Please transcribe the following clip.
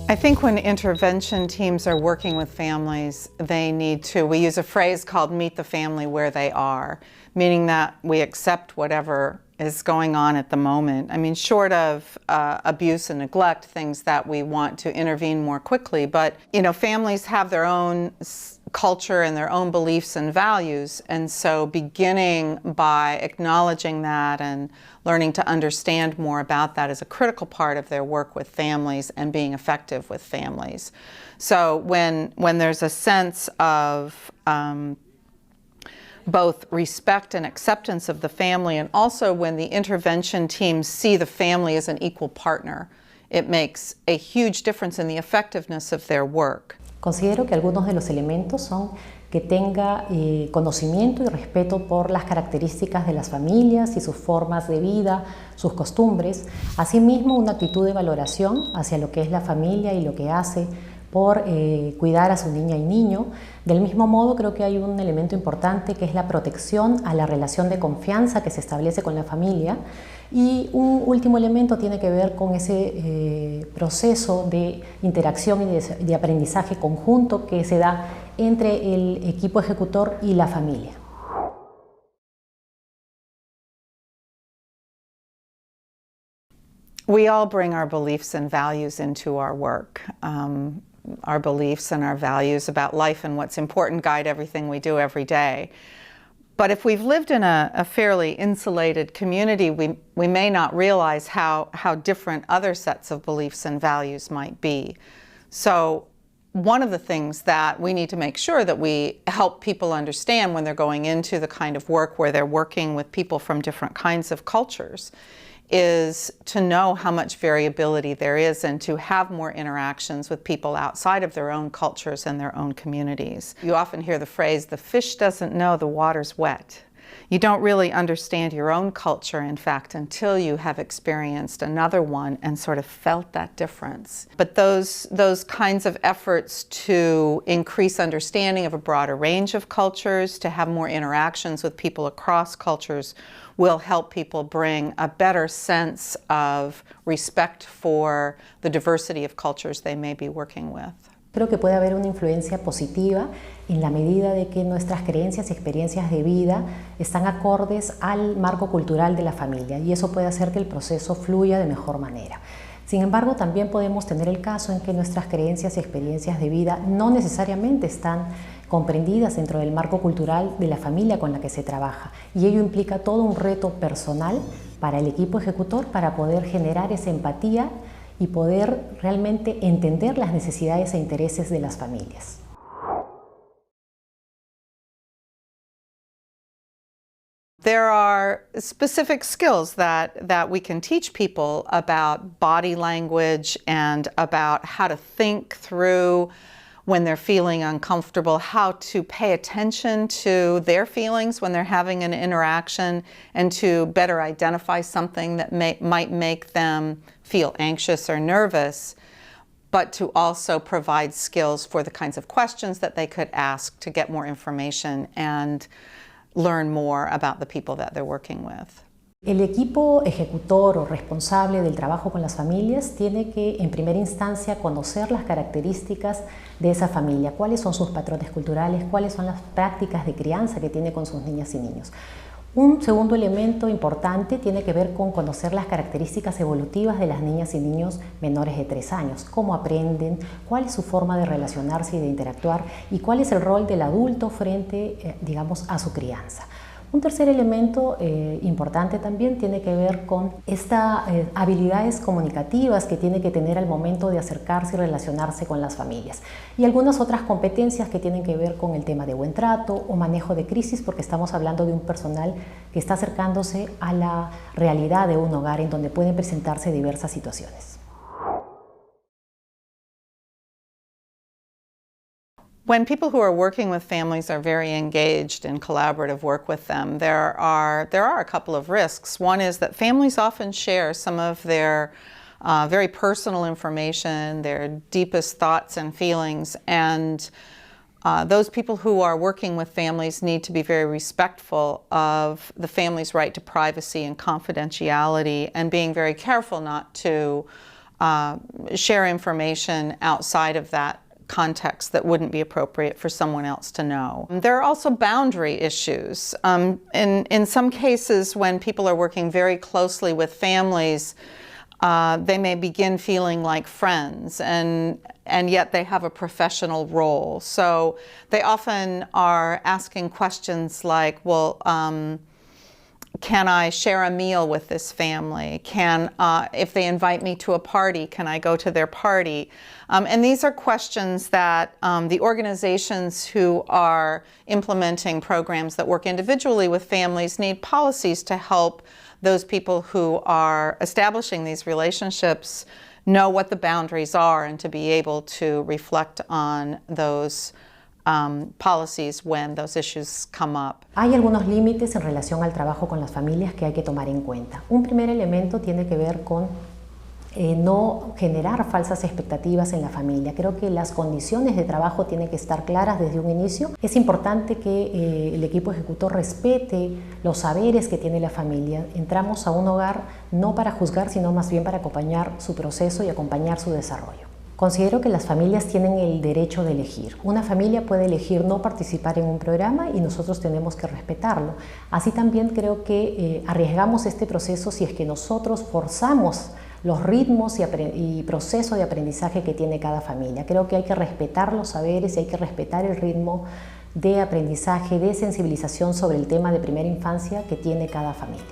I think when intervention teams are working with families, they need to, we use a phrase called meet the family where they are, meaning that we accept whatever is going on at the moment. I mean, short of abuse and neglect, things that we want to intervene more quickly, but you know, families have their own culture and their own beliefs and values, and so beginning by acknowledging that and learning to understand more about that is a critical part of their work with families and being effective with families. So when there's a sense of both respect and acceptance of the family, and also when the intervention teams see the family as an equal partner, it makes a huge difference in the effectiveness of their work. Considero que algunos de los elementos son que tenga conocimiento y respeto por las características de las familias y sus formas de vida, sus costumbres. Asimismo, una actitud de valoración hacia lo que es la familia y lo que hace por cuidar a su niña y niño. Del mismo modo, creo que hay un elemento importante que es la protección a la relación de confianza que se establece con la familia. Y un último elemento tiene que ver con ese proceso de interacción y de aprendizaje conjunto que se da entre el equipo ejecutor y la familia. We all bring our beliefs and values into our work. Our beliefs and our values about life and what's important guide everything we do every day. But if we've lived in a fairly insulated community, we may not realize how different other sets of beliefs and values might be. So one of the things that we need to make sure that we help people understand when they're going into the kind of work where they're working with people from different kinds of cultures is to know how much variability there is and to have more interactions with people outside of their own cultures and their own communities. You often hear the phrase, the fish doesn't know the water's wet. You don't really understand your own culture, in fact, until you have experienced another one and sort of felt that difference. But those kinds of efforts to increase understanding of a broader range of cultures, to have more interactions with people across cultures, will help people bring a better sense of respect for the diversity of cultures they may be working with. Creo que puede haber una influencia positiva en la medida de que nuestras creencias y experiencias de vida están acordes al marco cultural de la familia, y eso puede hacer que el proceso fluya de mejor manera. Sin embargo, también podemos tener el caso en que nuestras creencias y experiencias de vida no necesariamente están comprendidas dentro del marco cultural de la familia con la que se trabaja, y ello implica todo un reto personal para el equipo ejecutor para poder generar esa empatía y poder realmente entender las necesidades e intereses de las familias. There are specific skills that we can teach people about body language and about how to think through when they're feeling uncomfortable, how to pay attention to their feelings when they're having an interaction, and to better identify something that might make them feel anxious or nervous, but to also provide skills for the kinds of questions that they could ask to get more information and learn more about the people that they're working with. El equipo ejecutor o responsable del trabajo con las familias tiene que, en primera instancia, conocer las características de esa familia, cuáles son sus patrones culturales, cuáles son las prácticas de crianza que tiene con sus niñas y niños. Un segundo elemento importante tiene que ver con conocer las características evolutivas de las niñas y niños menores de 3 años, cómo aprenden, cuál es su forma de relacionarse y de interactuar y cuál es el rol del adulto frente, digamos, a su crianza. Un tercer elemento importante también tiene que ver con estas habilidades comunicativas que tiene que tener al momento de acercarse y relacionarse con las familias. Y algunas otras competencias que tienen que ver con el tema de buen trato o manejo de crisis, porque estamos hablando de un personal que está acercándose a la realidad de un hogar en donde pueden presentarse diversas situaciones. When people who are working with families are very engaged in collaborative work with them, there are a couple of risks. One is that families often share some of their very personal information, their deepest thoughts and feelings, and those people who are working with families need to be very respectful of the family's right to privacy and confidentiality, and being very careful not to share information outside of that context that wouldn't be appropriate for someone else to know. There are also boundary issues. In some cases, when people are working very closely with families, they may begin feeling like friends, and yet they have a professional role. So they often are asking questions like, well, can I share a meal with this family? If they invite me to a party, can I go to their party? And these are questions that the organizations who are implementing programs that work individually with families need policies to help those people who are establishing these relationships know what the boundaries are and to be able to reflect on those policies when those issues come up. Hay algunos límites en relación al trabajo con las familias que hay que tomar en cuenta. Un primer elemento tiene que ver con no generar falsas expectativas en la familia. Creo que las condiciones de trabajo tienen que estar claras desde un inicio. Es importante que el equipo ejecutor respete los saberes que tiene la familia. Entramos a un hogar no para juzgar, sino más bien para acompañar su proceso y acompañar su desarrollo. Considero que las familias tienen el derecho de elegir. Una familia puede elegir no participar en un programa y nosotros tenemos que respetarlo. Así también creo que arriesgamos este proceso si es que nosotros forzamos los ritmos y proceso de aprendizaje que tiene cada familia. Creo que hay que respetar los saberes y hay que respetar el ritmo de aprendizaje, de sensibilización sobre el tema de primera infancia que tiene cada familia.